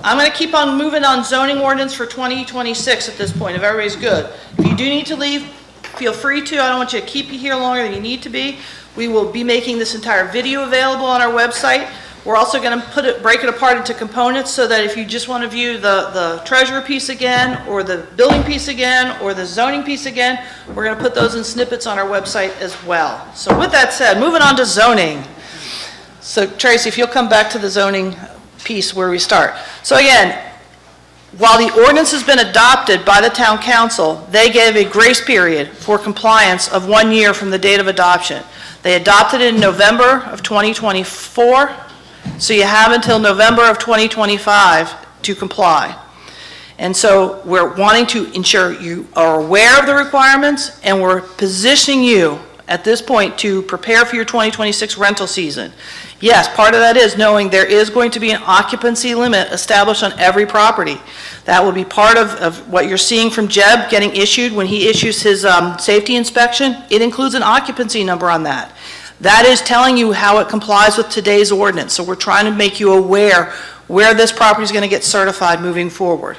I'm going to keep on moving on zoning ordinance for 2026 at this point, if everybody's good. If you do need to leave, feel free to. I don't want you to keep you here longer than you need to be. We will be making this entire video available on our website. We're also going to break it apart into components so that if you just want to view the treasurer piece again, or the building piece again, or the zoning piece again, we're going to put those in snippets on our website as well. So with that said, moving on to zoning. So Tracy, if you'll come back to the zoning piece where we start. So again, while the ordinance has been adopted by the town council, they gave a grace period for compliance of 1 year from the date of adoption. They adopted it in November of 2024. So you have until November of 2025 to comply. And so we're wanting to ensure you are aware of the requirements, and we're positioning you at this point to prepare for your 2026 rental season. Yes, part of that is knowing there is going to be an occupancy limit established on every property. That will be part of what you're seeing from Jeb getting issued when he issues his safety inspection. It includes an occupancy number on that. That is telling you how it complies with today's ordinance. So we're trying to make you aware where this property is going to get certified moving forward.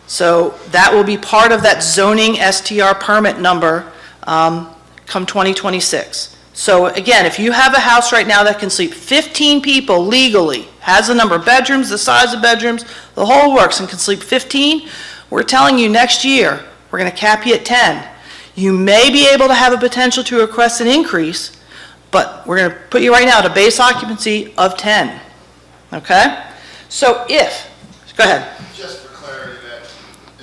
So that will be part of that zoning STR permit number come 2026. So again, if you have a house right now that can sleep 15 people legally, has the number of bedrooms, the size of bedrooms, the whole works, and can sleep 15, we're telling you next year, we're going to cap you at 10. You may be able to have a potential to request an increase, but we're going to put you right now at a base occupancy of 10, okay? So if, go ahead. Just for clarity, that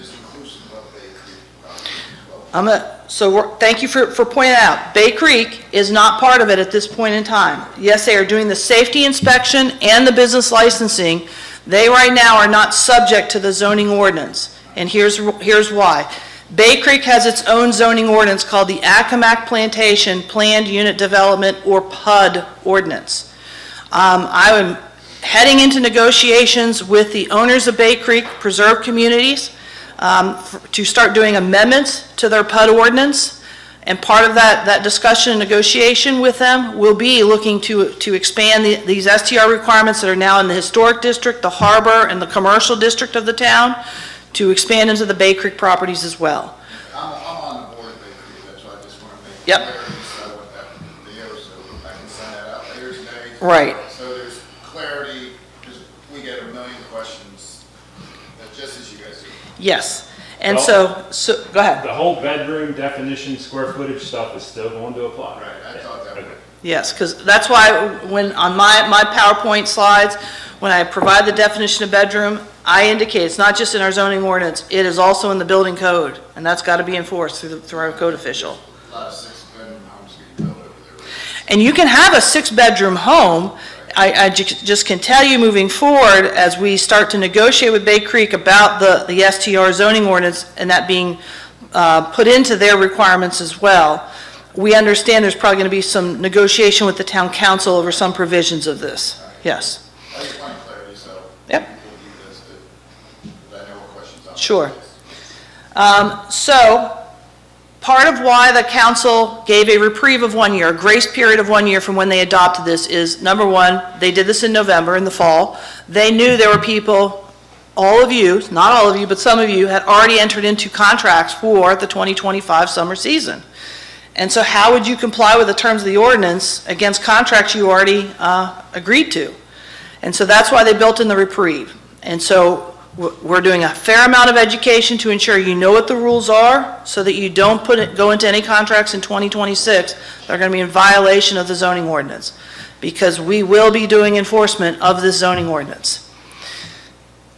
is inclusive of Bay Creek property as well. Thank you for pointing out, Bay Creek is not part of it at this point in time. Yes, they are doing the safety inspection and the business licensing. They right now are not subject to the zoning ordinance, and here's why. Bay Creek has its own zoning ordinance called the Accomack Plantation Planned Unit Development, or PUD ordinance. I am heading into negotiations with the owners of Bay Creek Preserve Communities to start doing amendments to their PUD ordinance. And part of that discussion and negotiation with them will be looking to expand these STR requirements that are now in the historic district, the harbor, and the commercial district of the town, to expand into the Bay Creek properties as well. I'm on the board of Bay Creek, that's why I just want to make Yep. clear what that video, so I can send that out later today. Right. So there's clarity, because we get a million questions, just as you guys do. Yes. And Well, so go ahead. The whole bedroom definition, square footage stuff is still going to apply. Right, I thought that would. Yes, because that's why when on my PowerPoint slides, when I provide the definition of bedroom, I indicate it's not just in our zoning ordinance, it is also in the building code, and that's got to be enforced through our code official. A lot of six-bedroom homes being built over there. And you can have a 6-bedroom home. I just can tell you moving forward, as we start to negotiate with Bay Creek about the STR zoning ordinance and that being put into their requirements as well, we understand there's probably going to be some negotiation with the town council over some provisions of this. Yes. I just want clarity, so. Yep. We'll do this, but I know what questions I'll. Sure. So part of why the council gave a reprieve of 1 year, a grace period of 1 year from when they adopted this is, number one, they did this in November, in the fall. They knew there were people, all of you, not all of you, but some of you had already entered into contracts for the 2025 summer season. And so how would you comply with the terms of the ordinance against contracts you already agreed to? And so that's why they built in the reprieve. And so we're doing a fair amount of education to ensure you know what the rules are, so that you don't go into any contracts in 2026 that are going to be in violation of the zoning ordinance, because we will be doing enforcement of this zoning ordinance.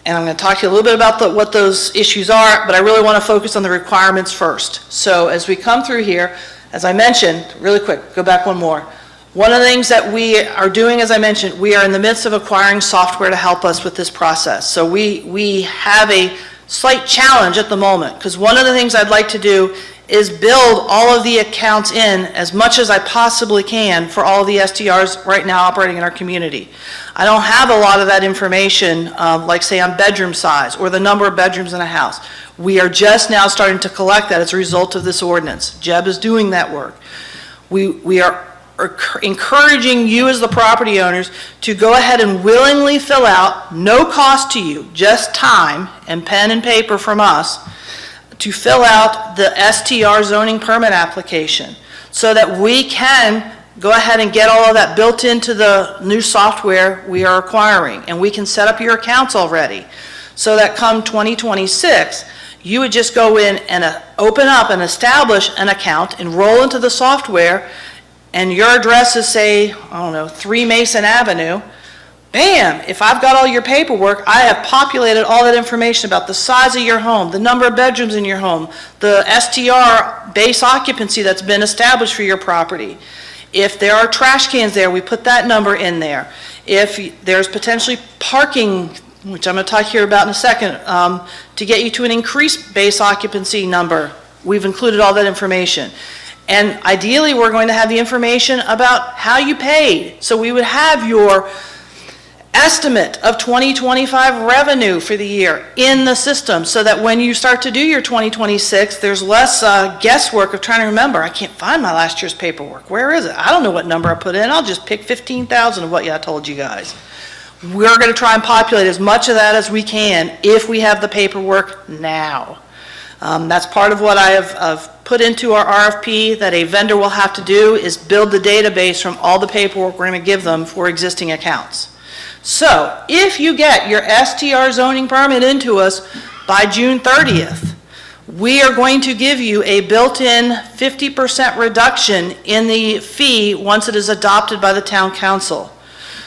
And I'm going to talk to you a little bit about what those issues are, but I really want to focus on the requirements first. So as we come through here, as I mentioned, really quick, go back one more. One of the things that we are doing, as I mentioned, we are in the midst of acquiring software to help us with this process. So we have a slight challenge at the moment, because one of the things I'd like to do is build all of the accounts in as much as I possibly can for all of the STRs right now operating in our community. I don't have a lot of that information, like say on bedroom size or the number of bedrooms in a house. We are just now starting to collect that as a result of this ordinance. Jeb is doing that work. We are encouraging you as the property owners to go ahead and willingly fill out, no cost to you, just time and pen and paper from us, to fill out the STR zoning permit application so that we can go ahead and get all of that built into the new software we are acquiring, and we can set up your accounts already. So that come 2026, you would just go in and open up and establish an account, enroll into the software, and your address is, say, I don't know, 3 Mason Avenue. Bam! If I've got all your paperwork, I have populated all that information about the size of your home, the number of bedrooms in your home, the STR base occupancy that's been established for your property. If there are trash cans there, we put that number in there. If there's potentially parking, which I'm going to talk here about in a second, to get you to an increased base occupancy number, we've included all that information. And ideally, we're going to have the information about how you paid. So we would have your estimate of 2025 revenue for the year in the system, so that when you start to do your 2026, there's less guesswork of trying to remember. I can't find my last year's paperwork. Where is it? I don't know what number I put in. I'll just pick 15,000 of what I told you guys. We're going to try and populate as much of that as we can if we have the paperwork now. That's part of what I have put into our RFP that a vendor will have to do, is build the database from all the paperwork we're going to give them for existing accounts. So if you get your STR zoning permit into us by June 30th, we are going to give you a built-in 50% reduction in the fee once it is adopted by the town council.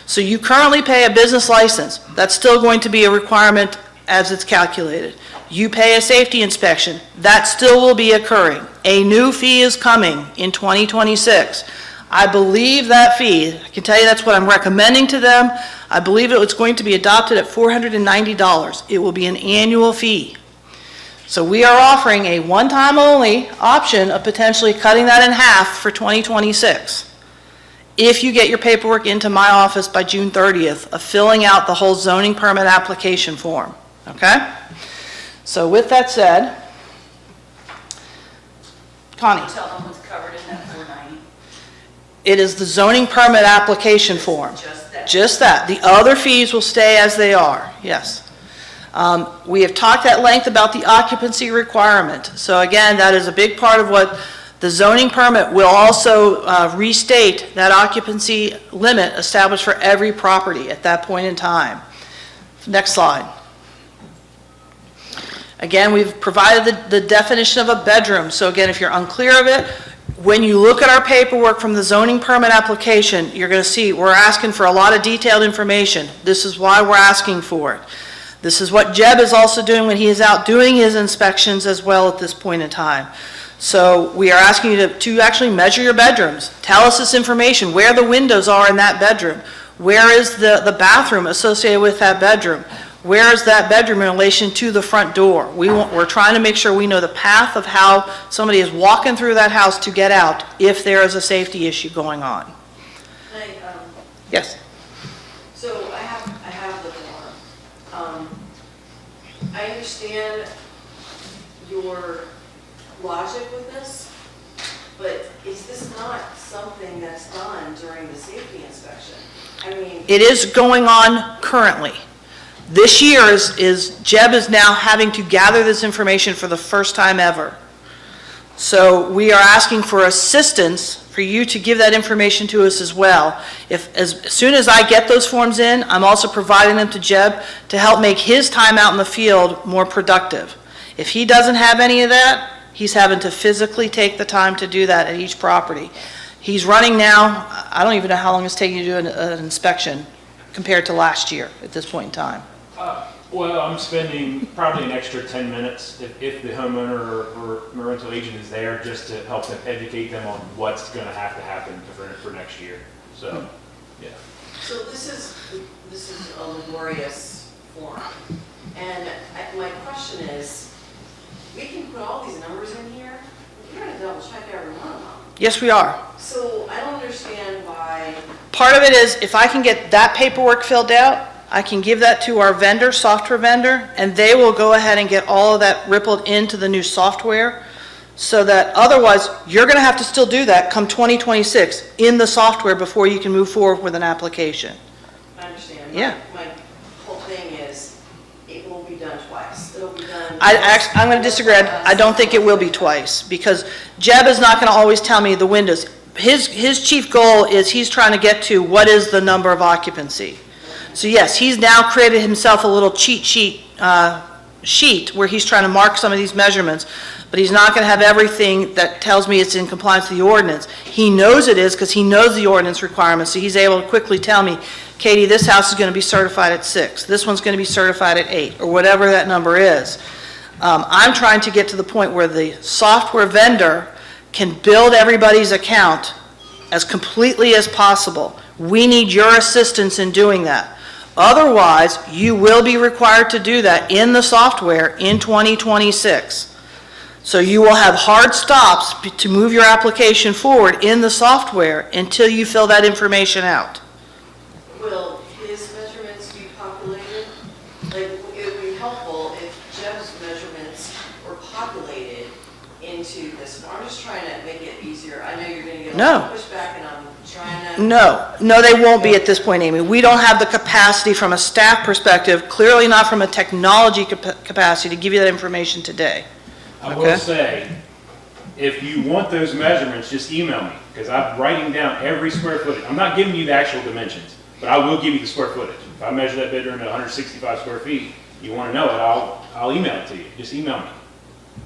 So you currently pay a business license. That's still going to be a requirement as it's calculated. You pay a safety inspection. That still will be occurring. A new fee is coming in 2026. I believe that fee, I can tell you that's what I'm recommending to them. I believe it's going to be adopted at $490. It will be an annual fee. So we are offering a one-time only option of potentially cutting that in half for 2026. If you get your paperwork into my office by June 30th of filling out the whole zoning permit application form, okay? So with that said, Connie. Tell them what's covered in that 490. It is the zoning permit application form. Just that. Just that. The other fees will stay as they are, yes. We have talked at length about the occupancy requirement. So again, that is a big part of what the zoning permit will also restate, that occupancy limit established for every property at that point in time. Next slide. Again, we've provided the definition of a bedroom. So again, if you're unclear of it, when you look at our paperwork from the zoning permit application, you're going to see we're asking for a lot of detailed information. This is why we're asking for it. This is what Jeb is also doing when he is out doing his inspections as well at this point in time. So we are asking you to actually measure your bedrooms. Tell us this information, where the windows are in that bedroom. Where is the bathroom associated with that bedroom? Where is that bedroom in relation to the front door? We're trying to make sure we know the path of how somebody is walking through that house to get out if there is a safety issue going on. Yes? So I have the form. I understand your logic with this, but is this not something that's done during the safety inspection? I mean, It is going on currently. This year Jeb is now having to gather this information for the first time ever. So we are asking for assistance for you to give that information to us as well. As soon as I get those forms in, I'm also providing them to Jeb to help make his time out in the field more productive. If he doesn't have any of that, he's having to physically take the time to do that at each property. He's running now, I don't even know how long it's taking to do an inspection compared to last year at this point in time. Well, I'm spending probably an extra 10 minutes if the homeowner or rental agent is there, just to help them, educate them on what's going to happen for next year. So, yeah. so this is a laborious form, and my question is, we can put all these numbers in here. We're going to double check every one of them. Yes, we are. So I don't understand why. Part of it is if I can get that paperwork filled out, I can give that to our vendor, software vendor, and they will go ahead and get all of that rippled into the new software so that otherwise, you're gonna have to still do that come 2026 in the software before you can move forward with an application. I understand. Yeah. My whole thing is, it will be done twice. It'll be done. I'm gonna disagree. I don't think it will be twice, because Jeb is not gonna always tell me the windows. His chief goal is he's trying to get to what is the number of occupancy. So yes, he's now created himself a little cheat sheet where he's trying to mark some of these measurements, but he's not gonna have everything that tells me it's in compliance with the ordinance. He knows it is because he knows the ordinance requirements, so he's able to quickly tell me, Katie, this house is gonna be certified at 6, this one's gonna be certified at 8, or whatever that number is. I'm trying to get to the point where the software vendor can build everybody's account as completely as possible. We need your assistance in doing that. Otherwise, you will be required to do that in the software in 2026. So you will have hard stops to move your application forward in the software until you fill that information out. Will his measurements be populated? Like, it would be helpful if Jeb's measurements were populated into this. I'm just trying to make it easier. I know you're going to get a lot of pushback, and I'm trying to... No, they won't be at this point, Amy. We don't have the capacity from a staff perspective, clearly not from a technology capacity, to give you that information today. I will say, if you want those measurements, just email me, because I'm writing down every square footage. I'm not giving you the actual dimensions, but I will give you the square footage. If I measure that bedroom at 165 square feet, you want to know it, I'll email it to you. Just email me.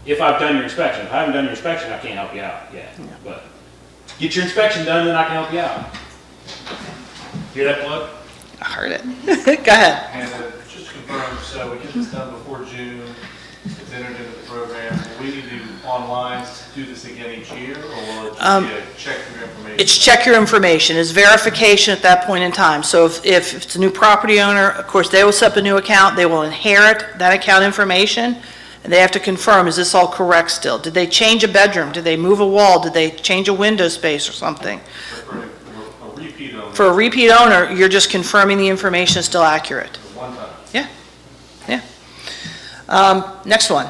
If I've done your inspection. If I haven't done your inspection, I can't help you out yet. But get your inspection done, then I can help you out. Hear that, plug? I heard it. Go ahead. And just to confirm, so we get this done before June, it's entered into the program, will we need to online do this again each year, or will it just be a check your information? It's check your information. It's verification at that point in time. So if it's a new property owner, of course, they will set up a new account. They will inherit that account information, and they have to confirm, is this all correct still? Did they change a bedroom? Did they move a wall? Did they change a window space or something? For a repeat owner? For a repeat owner, you're just confirming the information is still accurate. One time? Yeah. Next one.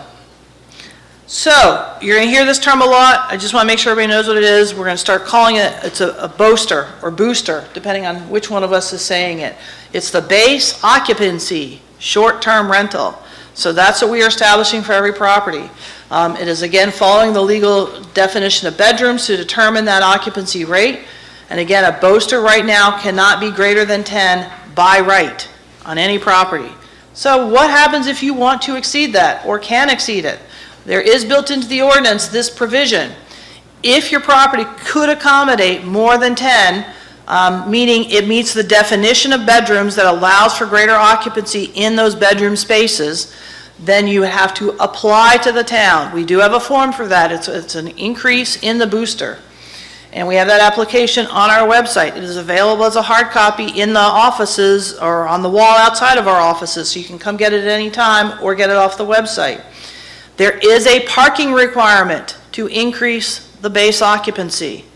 So, you're going to hear this term a lot. I just want to make sure everybody knows what it is. We're going to start calling it, it's a boaster or booster, depending on which one of us is saying it. It's the base occupancy, short-term rental. So that's what we are establishing for every property. It is, again, following the legal definition of bedrooms to determine that occupancy rate. And again, a boaster right now cannot be greater than 10 by right on any property. So what happens if you want to exceed that or can exceed it? There is built into the ordinance this provision. If your property could accommodate more than 10, meaning it meets the definition of bedrooms that allows for greater occupancy in those bedroom spaces, then you have to apply to the town. We do have a form for that. It's an increase in the booster. And we have that application on our website. It is available as a hard copy in the offices or on the wall outside of our offices, so you can come get it at any time or get it off the website. There is a parking requirement to increase the base occupancy.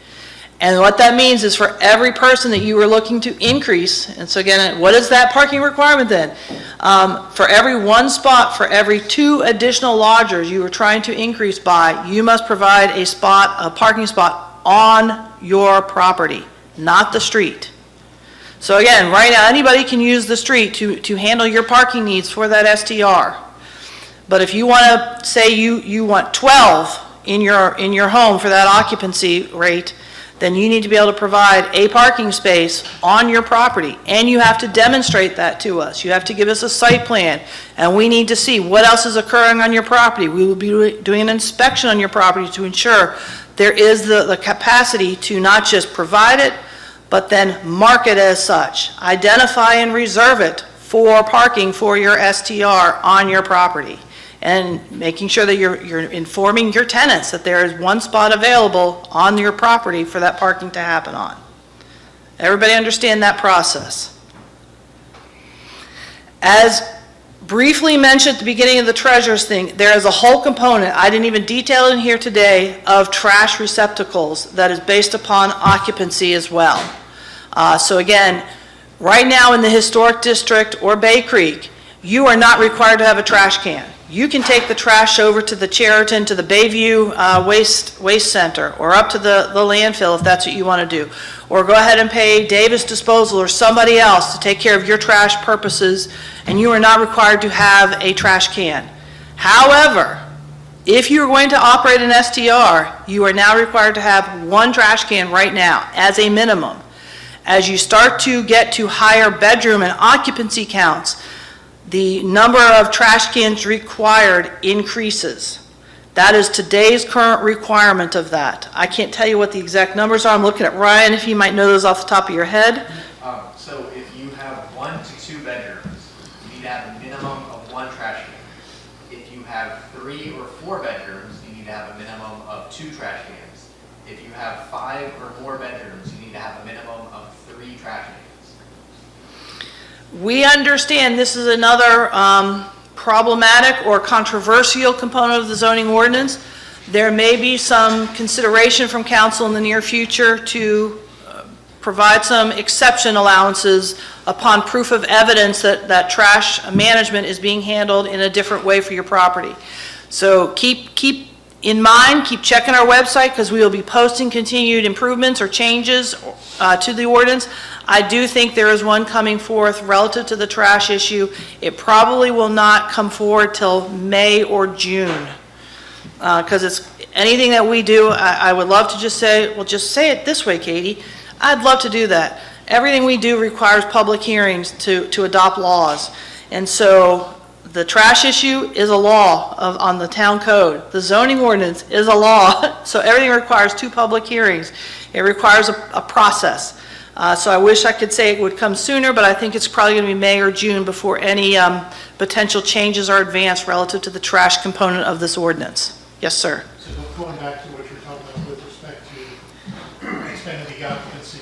And what that means is for every person that you are looking to increase, and so again, what is that parking requirement then? For every one spot, for every 2 additional lodgers you are trying to increase by, you must provide a parking spot on your property, not the street. So again, right now, anybody can use the street to handle your parking needs for that STR. But if you want to say you want 12 in your home for that occupancy rate, then you need to be able to provide a parking space on your property, and you have to demonstrate that to us. You have to give us a site plan, and we need to see what else is occurring on your property. We will be doing an inspection on your property to ensure there is the capacity to not just provide it, but then mark it as such. Identify and reserve it for parking for your STR on your property. And making sure that you're informing your tenants that there is one spot available on your property for that parking to happen on. Everybody understand that process? As briefly mentioned at the beginning of the treasurer's thing, there is a whole component, I didn't even detail in here today, of trash receptacles that is based upon occupancy as well. So again, right now in the historic district or Bay Creek, you are not required to have a trash can. You can take the trash over to the Chariton, to the Bayview Waste Center, or up to the landfill if that's what you want to do. Or go ahead and pay Davis Disposal or somebody else to take care of your trash purposes, and you are not required to have a trash can. However, if you're going to operate an STR, you are now required to have one trash can right now, as a minimum. As you start to get to higher bedroom and occupancy counts, the number of trash cans required increases. That is today's current requirement of that. I can't tell you what the exact numbers are. I'm looking at Ryan, if you might know those off the top of your head. So if you have 1 to 2 bedrooms, you need to have a minimum of 1 trash can. If you have 3 or 4 bedrooms, you need to have a minimum of 2 trash cans. If you have 5 or more bedrooms, you need to have a minimum of 3 trash cans. We understand this is another problematic or controversial component of the zoning ordinance. There may be some consideration from council in the near future to provide some exception allowances upon proof of evidence that trash management is being handled in a different way for your property. So keep in mind, keep checking our website, because we will be posting continued improvements or changes to the ordinance. I do think there is one coming forth relative to the trash issue. It probably will not come forward till May or June, because it's anything that we do. I would love to just say, well, just say it this way, Katie. I'd love to do that. Everything we do requires public hearings to adopt laws. And so the trash issue is a law on the town code. The zoning ordinance is a law. So everything requires 2 public hearings. It requires a process. So I wish I could say it would come sooner, but I think it's probably going to be May or June before any potential changes are advanced relative to the trash component of this ordinance. Yes, sir. So going back to what you're talking about with respect to expanding the occupancy,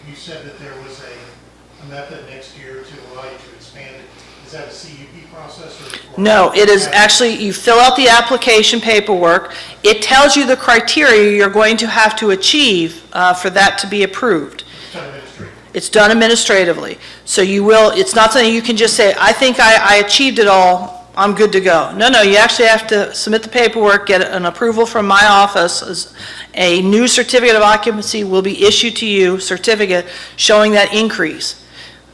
you said that there was a method next year to allow you to expand it. Is that a CUP process or? No, it is actually, you fill out the application paperwork. It tells you the criteria you're going to have to achieve for that to be approved. It's done administratively. It's done administratively. So you will, it's not something you can just say, I think I achieved it all, I'm good to go. No, you actually have to submit the paperwork, get an approval from my office. A new certificate of occupancy will be issued to you, certificate showing that increase.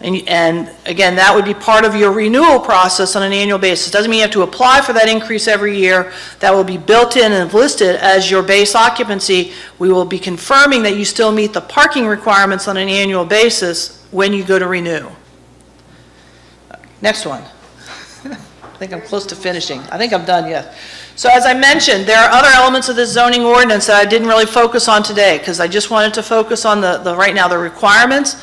And again, that would be part of your renewal process on an annual basis. Doesn't mean you have to apply for that increase every year. That will be built in and listed as your base occupancy. We will be confirming that you still meet the parking requirements on an annual basis when you go to renew. Next one. I think I'm close to finishing. I think I'm done, yes. So as I mentioned, there are other elements of this zoning ordinance that I didn't really focus on today, because I just wanted to focus on right now the requirements.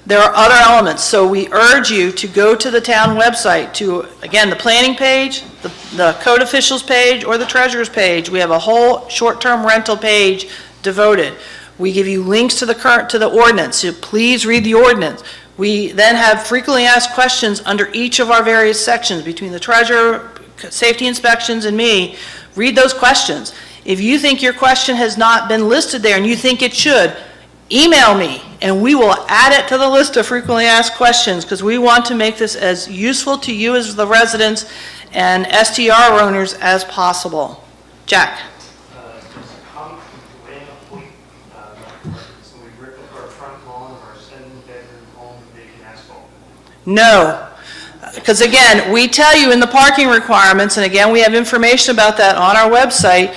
There are other elements, so we urge you to go to the town website to, again, the planning page, the code officials page, or the treasurer's page. We have a whole short-term rental page devoted. We give you links to the ordinance, so please read the ordinance. We then have frequently asked questions under each of our various sections between the treasurer, safety inspections, and me. Read those questions. If you think your question has not been listed there and you think it should, email me and we will add it to the list of frequently asked questions, because we want to make this as useful to you as the residents and STR owners as possible. Jack. No, because again, we tell you in the parking requirements, and again, we have information about that on our website,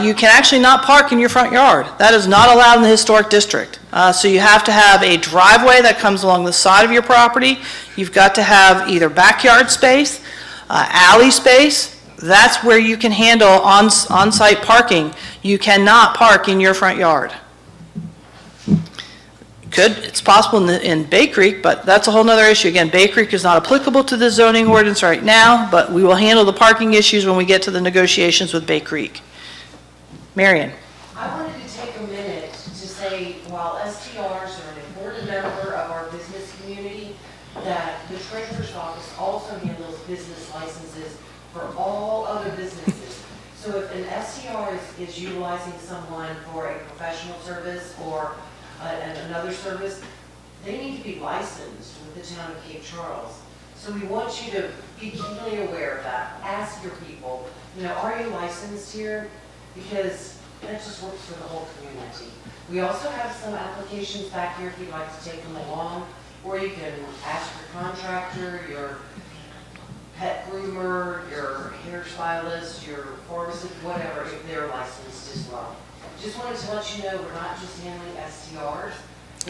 you can actually not park in your front yard. That is not allowed in the historic district. So you have to have a driveway that comes along the side of your property. You've got to have either backyard space, alley space. That's where you can handle on-site parking. You cannot park in your front yard. It's possible in Bay Creek, but that's a whole other issue. Again, Bay Creek is not applicable to the zoning ordinance right now, but we will handle the parking issues when we get to the negotiations with Bay Creek. Marion. I wanted to take a minute to say, while STRs are an important member of our business community, that the treasurer's office also handles business licenses for all other businesses. So if an STR is utilizing someone for a professional service or another service, they need to be licensed with the town of Cape Charles. So we want you to be keenly aware of that. Ask your people, are you licensed here? Because that just works for the whole community. We also have some applications back here if you'd like to take them along, or you can ask your contractor, your pet groomer, your hairstylist, your pharmacist, whatever, if they're licensed as well. Just wanted to let you know we're not just handling STRs.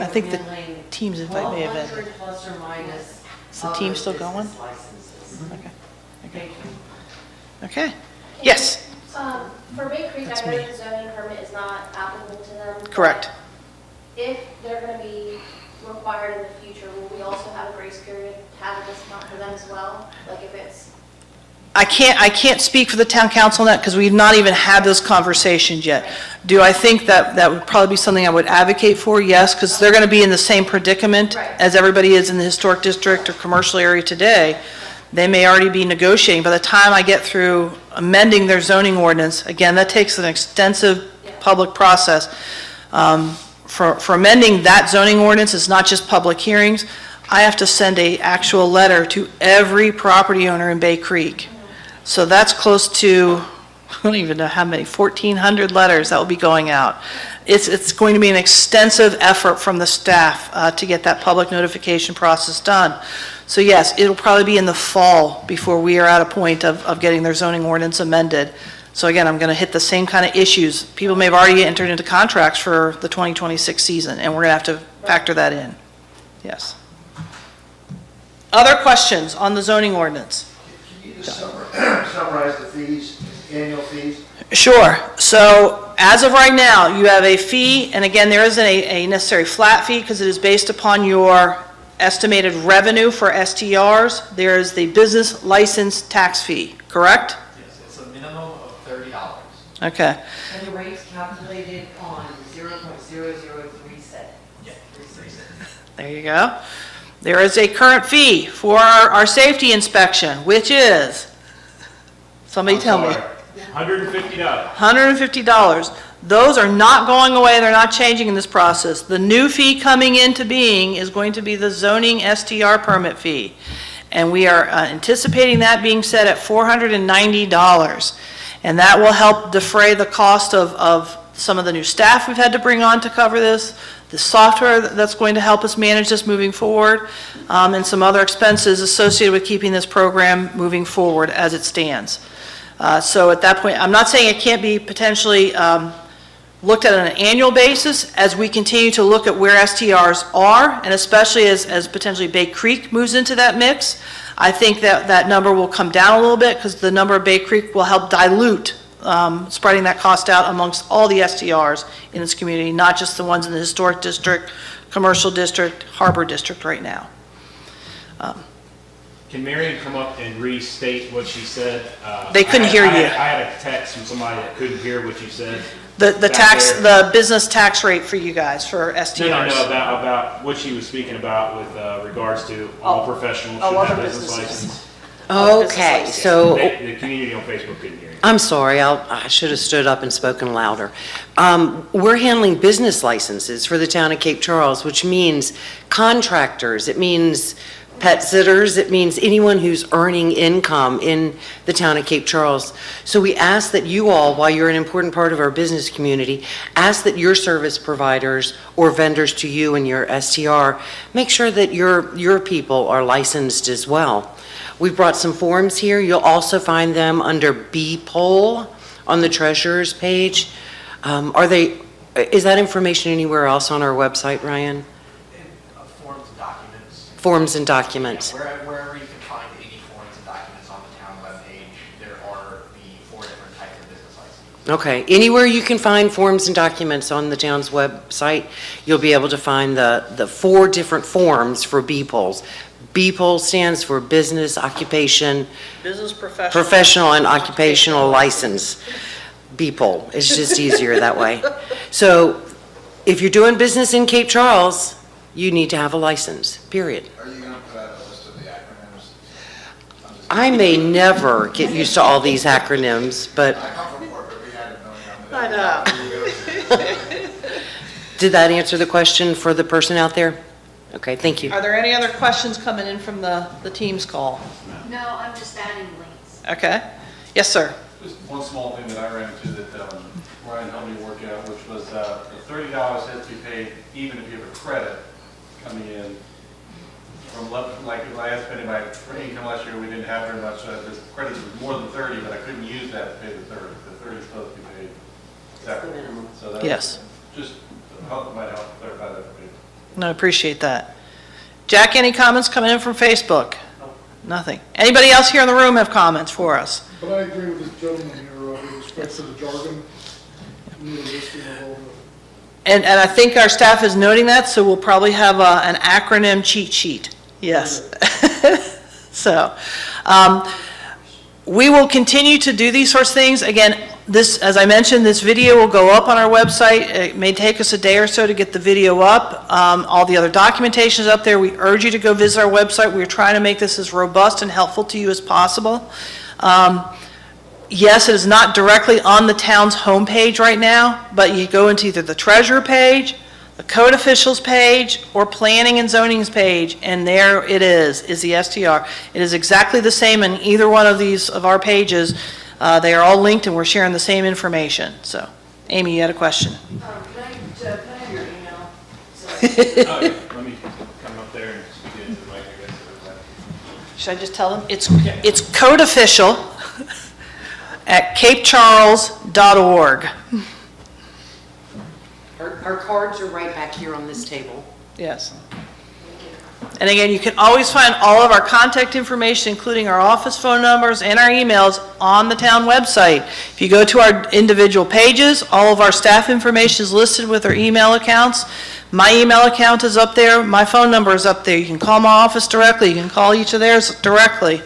I think the team's invite may have ended. 1,200 plus or minus. Is the team still going? business licenses. Okay. Thank you. Okay. Yes. For Bay Creek, That's I know me. the zoning permit is not applicable to them. but Correct. If they're going to be required in the future, will we also have a grace period, have a discount for them as well? Like if it's, I can't speak for the town council on that because we've not even had those conversations yet. Do I think that would probably be something I would advocate for? Yes, because they're going to be in the same predicament Right. as everybody is in the historic district or commercial area today. They may already be negotiating. By the time I get through amending their zoning ordinance, again, that takes an extensive public process. For amending that zoning ordinance, it's not just public hearings. I have to send a actual letter to every property owner in Bay Creek. So that's close to, I don't even know how many, 1,400 letters that will be going out. It's going to be an extensive effort from the staff to get that public notification process done. So yes, it'll probably be in the fall before we are at a point of getting their zoning ordinance amended. So again, I'm going to hit the same kind of issues. People may have already entered into contracts for the 2026 season, and we're going to have to factor that in. Yes. Other questions on the zoning ordinance? Can you just summarize the fees, annual fees? Sure. So as of right now, you have a fee, and again, there isn't a necessary flat fee because it is based upon your estimated revenue for STRs. There is the business license tax fee, correct? Yes, it's a minimum of $30. Okay. And the rate's calculated on 0.003 cent. Yeah, 3 cents. There you go. There is a current fee for our safety inspection, which is, somebody tell me. $150. $150. Those are not going away, they're not changing in this process. The new fee coming into being is going to be the zoning STR permit fee. And we are anticipating that being set at $490. And that will help defray the cost of some of the new staff we've had to bring on to cover this, the software that's going to help us manage this moving forward, and some other expenses associated with keeping this program moving forward as it stands. So at that point, I'm not saying it can't be potentially looked at on an annual basis as we continue to look at where STRs are, and especially as potentially Bay Creek moves into that mix. I think that number will come down a little bit because the number of Bay Creek will help dilute spreading that cost out amongst all the STRs in this community, not just the ones in the historic district, commercial district, harbor district right now. Can Marion come up and restate what she said? They couldn't hear you. I had a text from somebody that couldn't hear what you said. The back tax, there. the business tax rate for you guys, for STRs. No, about what she was speaking about with regards to all professionals should all have other business businesses. license. Okay, so, The community on Facebook couldn't hear you. I'm sorry, I should have stood up and spoken louder. We're handling business licenses for the town of Cape Charles, which means contractors, it means pet sitters, it means anyone who's earning income in the town of Cape Charles. So we ask that you all, while you're an important part of our business community, ask that your service providers or vendors to you and your STR, make sure that your people are licensed as well. We've brought some forms here. You'll also find them under B poll on the treasurer's page. Is that information anywhere else on our website, Ryan? Forms and documents. Forms and documents. Wherever you can find any forms and documents on the town webpage, there are the 4 different types of business licenses. Okay, anywhere you can find forms and documents on the town's website, you'll be able to find the 4 different forms for B polls. B poll stands for business, occupation, Business professional. professional and occupational license. B poll, it's just easier that way. So if you're doing business in Cape Charles, you need to have a license, period. Are you going to put out a list of the acronyms? I may never get used to all these acronyms, but I come from corporate, we had a million. I know. did that answer the question for the person out there? Okay, thank you. Are there any other questions coming in from the Teams call? No, I'm just adding links. Okay. Yes, sir. Just one small thing that I ran into that Ryan helped me work out, which was the $30 has to be paid even if you have a credit coming in from, like if I had spent my income last year, we didn't have very much, this credit was more than 30, but I couldn't use that to pay the 30. The 30 is supposed to be paid separately. So that Yes. just might help clarify that for me. No, I appreciate that. Jack, any comments coming in from Facebook? Nothing. Anybody else here in the room have comments for us? But I agree with this gentleman here with respect to the jargon. We need a listing of all the And I think our staff is noting that, so we'll probably have an acronym cheat sheet. Yes. So, we will continue to do these sorts of things. Again, this, as I mentioned, this video will go up on our website. It may take us a day or so to get the video up. All the other documentation is up there. We urge you to go visit our website. We're trying to make this as robust and helpful to you as possible. Yes, it is not directly on the town's homepage right now, but you go into either the treasurer page, the code officials page, or planning and zoning's page, and there it is the STR. It is exactly the same in either one of these of our pages. They are all linked and we're sharing the same information. So, Amy, you had a question. Can I have your email? So Oh, yeah. Let me come up there and speak into the mic, I guess. Should I just tell them? It's code official at capecharles.org. Our cards are right back here on this table. Yes. And again, you can always find all of our contact information, including our office phone numbers and our emails, on the town website. If you go to our individual pages, all of our staff information is listed with our email accounts. My email account is up there. My phone number is up there. You can call my office directly. You can call each of theirs directly.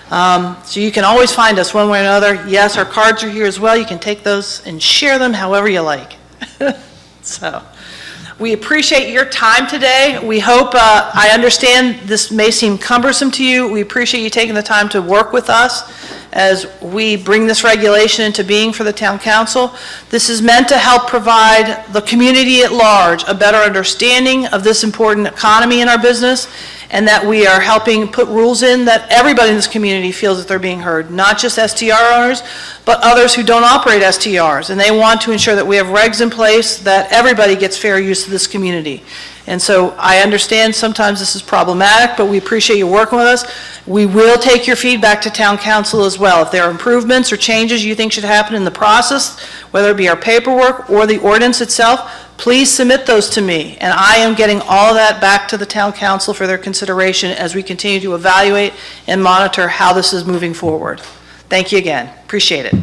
So you can always find us one way or another. Yes, our cards are here as well. You can take those and share them however you like. So, we appreciate your time today. We hope, I understand this may seem cumbersome to you. We appreciate you taking the time to work with us as we bring this regulation into being for the town council. This is meant to help provide the community at large a better understanding of this important economy in our business, and that we are helping put rules in that everybody in this community feels that they're being heard, not just STR owners, but others who don't operate STRs. And they want to ensure that we have regs in place that everybody gets fair use of this community. And so I understand sometimes this is problematic, but we appreciate you working with us. We will take your feedback to town council as well. If there are improvements or changes you think should happen in the process, whether it be our paperwork or the ordinance itself, please submit those to me, and I am getting all of that back to the town council for their consideration as we continue to evaluate and monitor how this is moving forward. Thank you again. Appreciate it.